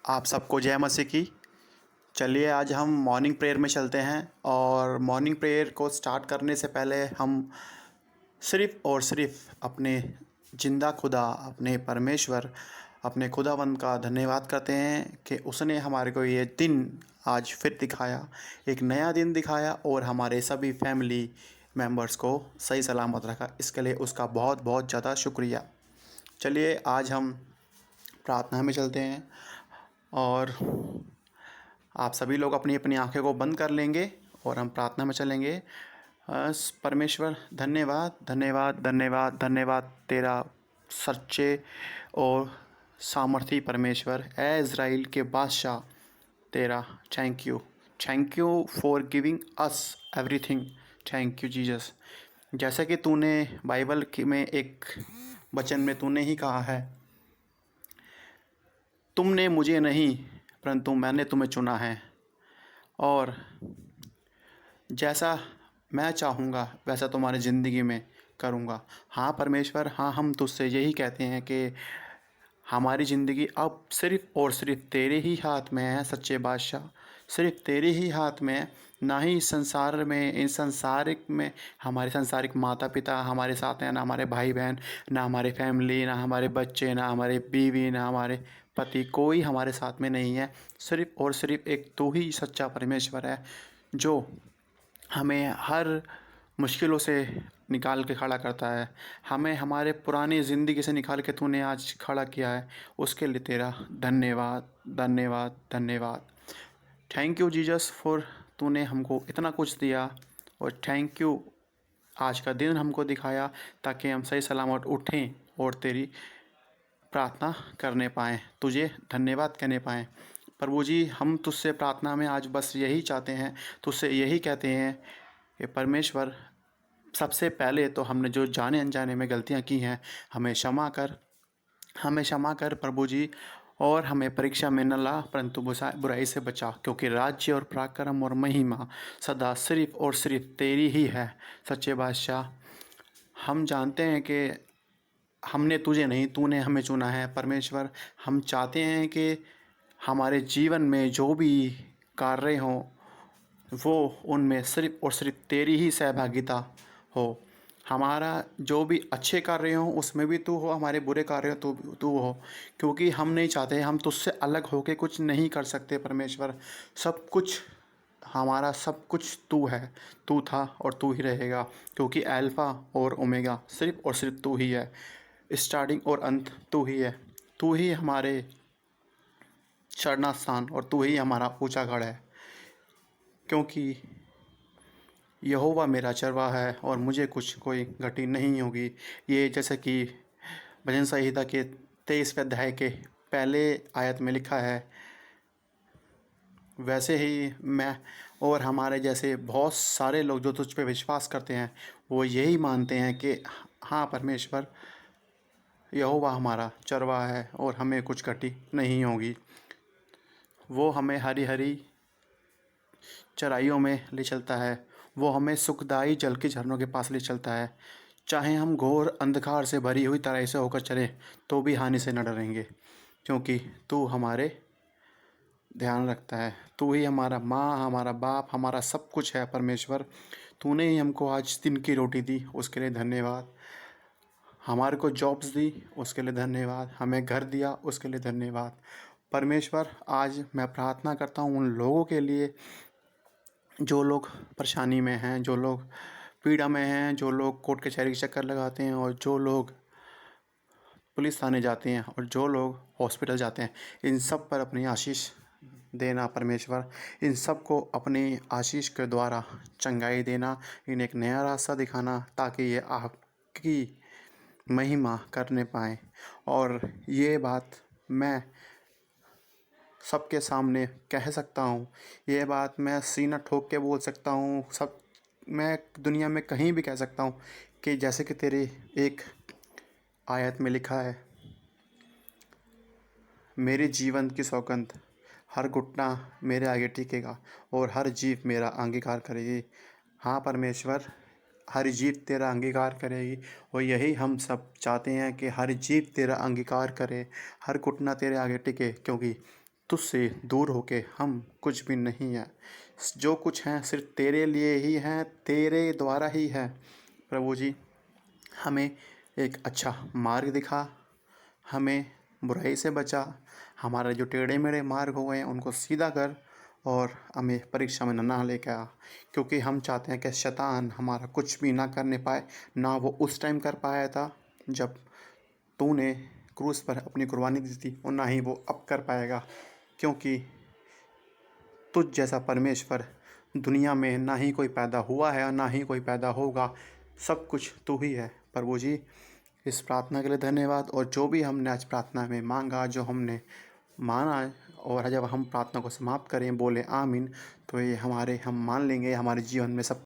आप सबको जय मसीह की। चलिए आज हम मॉर्निंग प्रेयर में चलते हैं और मॉर्निंग प्रेयर को स्टार्ट करने से पहले हम सिर्फ़ और सिर्फ़ अपने ज़िंदा खुदा, अपने परमेश्वर, अपने खुदावंद का धन्यवाद करते हैं कि उसने हमारे को ये दिन आज फिर दिखाया, एक नया दिन दिखाया और हमारे सभी फैमिली मेंबर्स को सही सलामत रखा। इसके लिए उसका बहुत-बहुत ज़्यादा शुक्रिया। चलिए आज हम प्रार्थना में चलते हैं और आप सभी लोग अपनी-अपनी आँखें को बंद कर लेंगे और हम प्रार्थना में चलेंगे। परमेश्वर धन्यवाद, धन्यवाद, धन्यवाद, धन्यवाद तेरा सच्चे और सामर्थी परमेश्वर, ए इज़राइल के बादशाह तेरा thank you. Thank you for giving us everything. Thank you Jesus. जैसा कि तूने बाइबल की में एक वचन में तूने ही कहा है, तुमने मुझे नहीं परंतु मैंने तुम्हें चुना है और जैसा मैं चाहूँगा वैसा तुम्हारी ज़िंदगी में करूँगा। हाँ परमेश्वर, हाँ हम तुझसे यही कहते हैं कि हमारी ज़िंदगी अब सिर्फ़ और सिर्फ़ तेरे ही हाथ में है सच्चे बादशाह। सिर्फ़ तेरे ही हाथ में है, ना ही इस संसार में, इस सांसारिक में हमारे सांसारिक माता-पिता हमारे साथ हैं, ना हमारे भाई-बहन, ना हमारी फैमिली, ना हमारे बच्चे, ना हमारे बीवी, ना हमारे पति, कोई हमारे साथ में नहीं है। सिर्फ़ और सिर्फ़ एक तू ही सच्चा परमेश्वर है, जो हमें हर मुश्किलों से निकाल के खड़ा करता है। हमें हमारे पुरानी ज़िंदगी से निकाल के तूने आज खड़ा किया है, उसके लिए तेरा धन्यवाद, धन्यवाद, धन्यवाद। थैंक यू जीसस फॉर तूने हमको इतना कुछ दिया और थैंक यू आज का दिन हमको दिखाया ताकि हम सही सलामत उठें और तेरी प्रार्थना करने पाएँ, तुझे धन्यवाद कहने पाएँ। प्रभु जी, हम तुझसे प्रार्थना में आज बस यही चाहते हैं, तुझसे यही कहते हैं कि परमेश्वर, सबसे पहले तो हमने जो जाने-अनजाने में गलतियाँ की हैं, हमें क्षमा कर प्रभु जी, और हमें परीक्षा में न ला परंतु बुराई से बचा, क्योंकि राज्य और पराक्रम और महिमा सदा सिर्फ़ और सिर्फ़ तेरी ही है सच्चे बादशाह। हम जानते हैं कि हमने तुझे नहीं, तूने हमें चुना है परमेश्वर। हम चाहते हैं कि हमारे जीवन में जो भी कार्य हों, वो उनमें सिर्फ़ और सिर्फ़ तेरी ही सहभागिता हो। हमारा जो भी अच्छे कार्य हों उसमें भी तू हो, हमारे बुरे कार्य हो तो तू हो, क्योंकि हम नहीं चाहते, हम तुझसे अलग होके कुछ नहीं कर सकते परमेश्वर। सब कुछ हमारा, सब कुछ तू है, तू था और तू ही रहेगा, क्योंकि अल्फ़ा और ओमेगा सिर्फ़ और सिर्फ़ तू ही है। स्टार्टिंग और अंत तू ही है। तू ही हमारे चरना स्थान और तू ही हमारा ऊँचा गढ़ है, क्योंकि यहोवा मेरा चरवाहा है और मुझे कुछ कोई घटी नहीं होगी। ये जैसे कि भजन संहिता के 23वें अध्याय के पहले आयत में लिखा है, वैसे ही मैं और हमारे जैसे बहुत सारे लोग जो तुझ पे विश्वास करते हैं, वो यही मानते हैं कि हाँ परमेश्वर, यहोवा हमारा चरवाहा है और हमें कुछ घटी नहीं होगी। वो हमें हरी-हरी चराइयों में ले चलता है, वो हमें सुखदाई जल के झरनों के पास ले चलता है। चाहे हम घोर अंधकार से भरी हुई तराई से होकर चलें, तो भी हानि से न डरेंगे, क्योंकि तू हमारे ध्यान रखता है। तू ही हमारा माँ, हमारा बाप, हमारा सब कुछ है परमेश्वर। तूने ही हमको आज दिन की रोटी दी, उसके लिए धन्यवाद। हमारे को जॉब्स दी, उसके लिए धन्यवाद। हमें घर दिया, उसके लिए धन्यवाद। परमेश्वर, आज मैं प्रार्थना करता हूँ उन लोगों के लिए जो लोग परेशानी में हैं, जो लोग पीड़ा में हैं, जो लोग कोर्ट कचहरी के चक्कर लगाते हैं और जो लोग पुलिस थाने जाते हैं और जो लोग हॉस्पिटल जाते हैं, इन सब पर अपनी आशीष देना परमेश्वर। इन सब को अपनी आशीष के द्वारा चंगाई देना, इन्हें एक नया रास्ता दिखाना, ताकि ये आपकी महिमा करने पाएँ। और ये बात मैं सबके सामने कह सकता हूँ, ये बात मैं सीना ठोक के बोल सकता हूँ, सब मैं दुनिया में कहीं भी कह सकता हूँ कि जैसे कि तेरी एक आयत में लिखा है, मेरे जीवन की सौगंध, हर घुटना मेरे आगे टिकेगा और हर जीभ मेरा अंगीकार करेगी। हाँ परमेश्वर, हर जीभ तेरा अंगीकार करेगी और यही हम सब चाहते हैं कि हर जीभ तेरा अंगीकार करे, हर घुटना तेरे आगे टिके, क्योंकि तुझसे दूर होके हम कुछ भी नहीं हैं। जो कुछ हैं सिर्फ़ तेरे लिए ही हैं, तेरे द्वारा ही है। प्रभु जी, हमें एक अच्छा मार्ग दिखा, हमें बुराई से बचा, हमारे जो टेढ़े-मेढ़े मार्ग हो गए हैं उनको सीधा कर और हमें परीक्षा में ना लेके आ। क्योंकि हम चाहते हैं कि शैतान हमारा कुछ भी ना करने पाए, ना वो उस टाइम कर पाया था जब तूने क्रूस पर अपनी कुर्बानी दी थी और ना ही वो अब कर पाएगा। क्योंकि तुझ जैसा परमेश्वर दुनिया में ना ही कोई पैदा हुआ है और ना ही कोई पैदा होगा। सब कुछ तू ही है। प्रभु जी, इस प्रार्थना के लिए धन्यवाद। और जो भी हमने आज प्रार्थना में मांगा, जो हमने माना है, और जब हम प्रार्थना को समाप्त करें बोले आमीन, तो ये हम मान लेंगे हमारे जीवन में सब